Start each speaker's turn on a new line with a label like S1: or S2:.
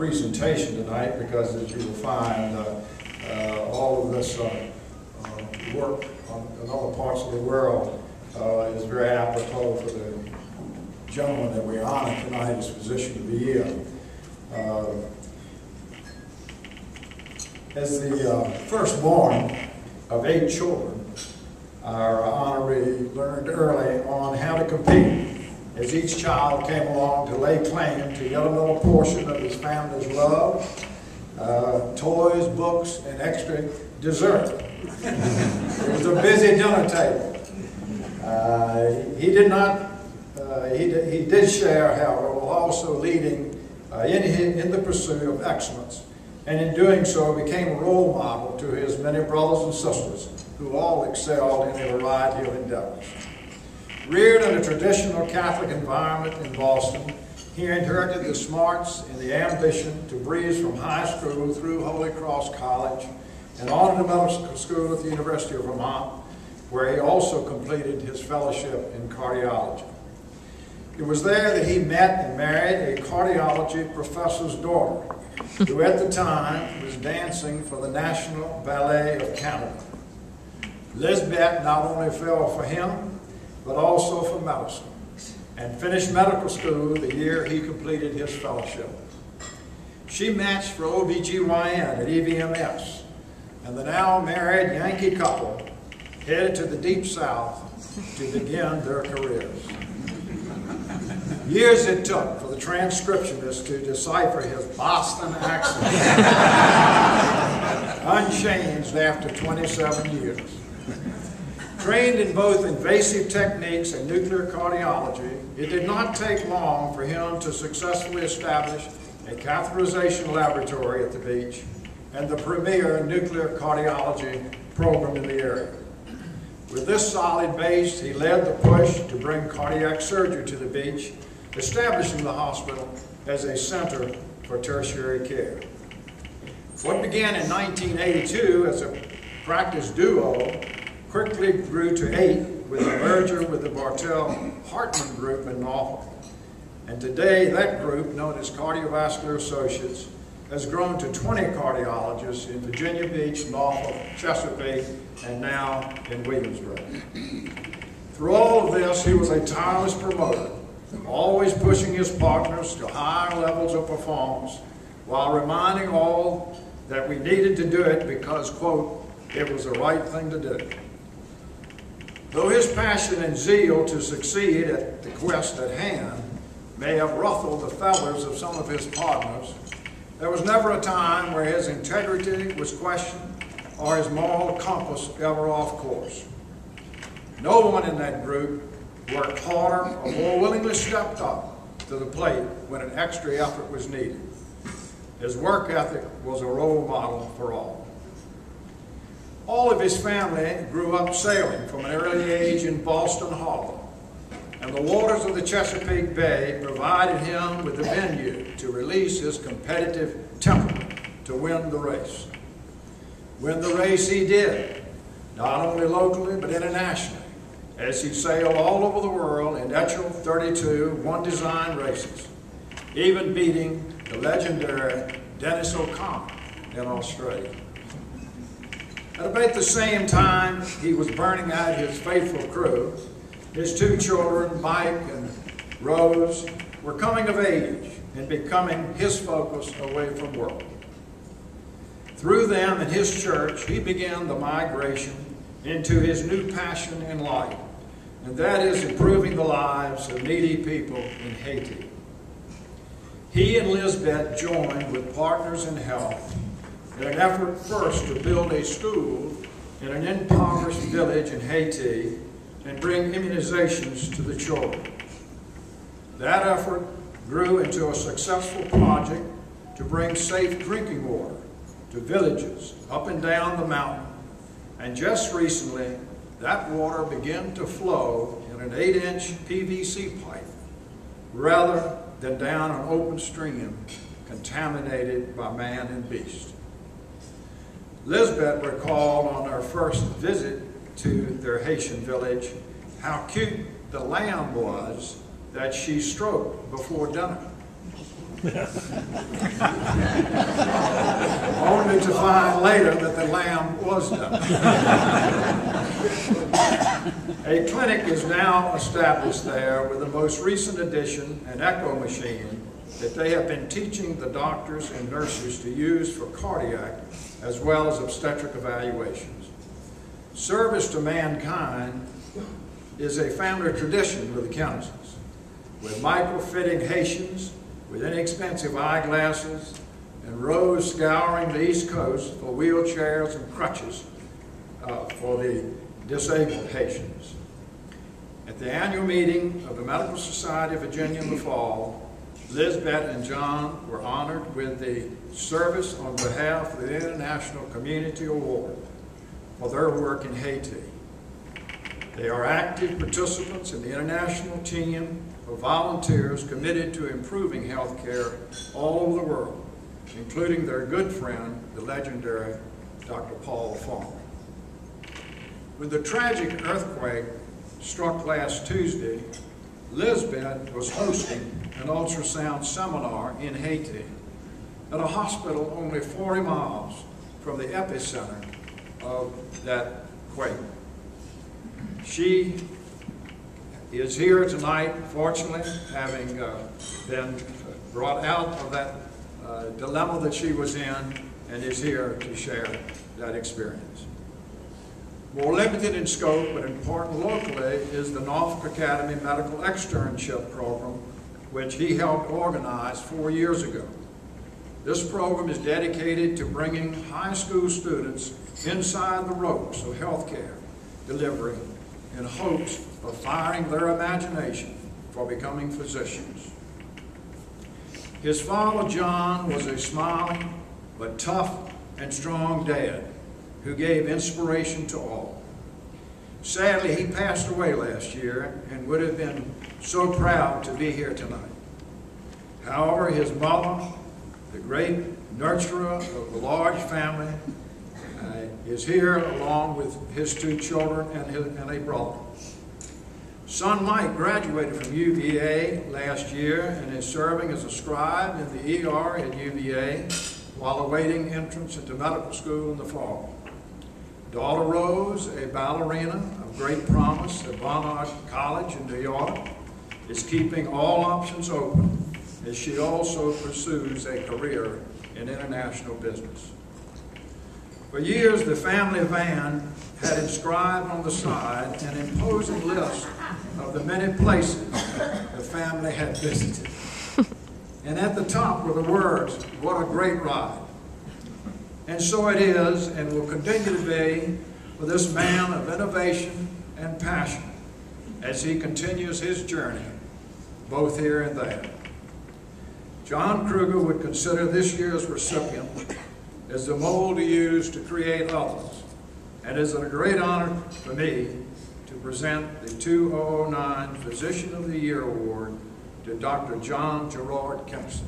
S1: presentation tonight because, as you will find, all of this work in other parts of the world is very apropos for the gentleman that we honor tonight as Physician of the Year. As the firstborn of 8 children, our honoree learned early on how to compete as each child came along to lay claim to yet another portion of his family's love, toys, books, and extra dessert. It was a busy dinner table. He did share, however, while also leading in the pursuit of excellence, and in doing so became a role model to his many brothers and sisters who all excelled in a variety of endeavors. Reared in a traditional Catholic environment in Boston, he inherited the smarts and the ambition to breeze from high school through Holy Cross College and on to medical school at the University of Vermont, where he also completed his fellowship in cardiology. It was there that he met and married a cardiology professor's daughter, who at the time was dancing for the National Ballet of Canada. Lisbeth not only fell for him, but also for medicine, and finished medical school the year he completed his fellowship. She matched for OB/GYN at EVMS, and the now married Yankee couple headed to the Deep South to begin their careers. Years it took for the transcriptionist to decipher his Boston accent, unchanged after 27 years. Trained in both invasive techniques and nuclear cardiology, it did not take long for him to successfully establish a catheterization laboratory at the beach and the premier nuclear cardiology program in the area. With this solid base, he led the push to bring cardiac surgery to the beach, establishing the hospital as a center for tertiary care. What began in 1982 as a practice duo quickly grew to 8 with the merger with the Bartel-Hartman Group in Norfolk. And today, that group, known as Cardiovascular Associates, has grown to 20 cardiologists in Virginia Beach, Norfolk, Chesapeake, and now in Williamsburg. Through all of this, he was a tireless promoter, always pushing his partners to higher levels of performance while reminding all that we needed to do it because, quote, it was the right thing to do. Though his passion and zeal to succeed at the quest at hand may have ruffled the feathers of some of his partners, there was never a time where his integrity was questioned or his moral compass ever off course. No one in that group worked harder or more willingly stepped up to the plate when an extra effort was needed. His work ethic was a role model for all. All of his family grew up sailing from an early age in Boston Harbor, and the waters of the Chesapeake Bay provided him with the venue to release his competitive temperament to win the race. Win the race he did, not only locally but internationally, as he sailed all over the world in Etchell 32 one-design races, even beating the legendary Dennis O'Connor in Australia. At about the same time he was burning out his faithful crew, his 2 children, Mike and Rose, were coming of age and becoming his focus away from work. Through them and his church, he began the migration into his new passion in life, and that is improving the lives of needy people in Haiti. He and Lisbeth joined with Partners in Health in an effort first to build a school in an impoverished village in Haiti and bring immunizations to the children. That effort grew into a successful project to bring safe drinking water to villages up and down the mountain, and just recently that water began to flow in an 8-inch PVC pipe rather than down an open stream contaminated by man and beast. Lisbeth recalled on her first visit to their Haitian village how cute the lamb was that she stroked before dinner. only to find later that the lamb was done. A clinic is now established there with the most recent addition, an echo machine that they have been teaching the doctors and nurses to use for cardiac as well as obstetric evaluations. Service to mankind is a family tradition with the Kennesons, with micro-fitting Haitians with inexpensive eyeglasses and Rose scouring the East Coast for wheelchairs and crutches for the disabled Haitians. At the annual meeting of the Medical Society of Virginia in the fall, Lisbeth and John were honored with the Service on Behalf of the International Community Award for their work in Haiti. They are active participants in the international team of volunteers committed to improving health care all over the world, including their good friend, the legendary Dr. Paul Farmer. When the tragic earthquake struck last Tuesday, Lisbeth was hosting an ultrasound seminar in Haiti at a hospital only 40 miles from the epicenter of that quake. She is here tonight, fortunately, having been brought out of that dilemma that she was in, and is here to share that experience. More limited in scope but important locally is the Norfolk Academy Medical Externship Program, which he helped organize 4 years ago. This program is dedicated to bringing high school students inside the ropes of healthcare delivery in hopes of firing their imagination for becoming physicians. His father, John, was a smiling but tough and strong dad who gave inspiration to all. Sadly, he passed away last year and would have been so proud to be here tonight. However, his mother, the great nurturer of the large family, is here along with his 2 children and a brother. Son Mike graduated from UVA last year and is serving as a scribe in the ER at UVA while awaiting entrance into medical school in the fall. Daughter Rose, a ballerina of great promise at Barnard College in New York, is keeping all options open as she also pursues a career in international business. For years, the family van had inscribed on the side an imposing list of the many places the family had visited. And at the top were the words, "What a great ride." And so it is and will continue to be for this man of innovation and passion as he continues his journey both here and there. John Kruger would consider this year's recipient as the mold to use to create others, and it is a great honor for me to present the 2009 Physician of the Year Award to Dr. John Gerard Kempson.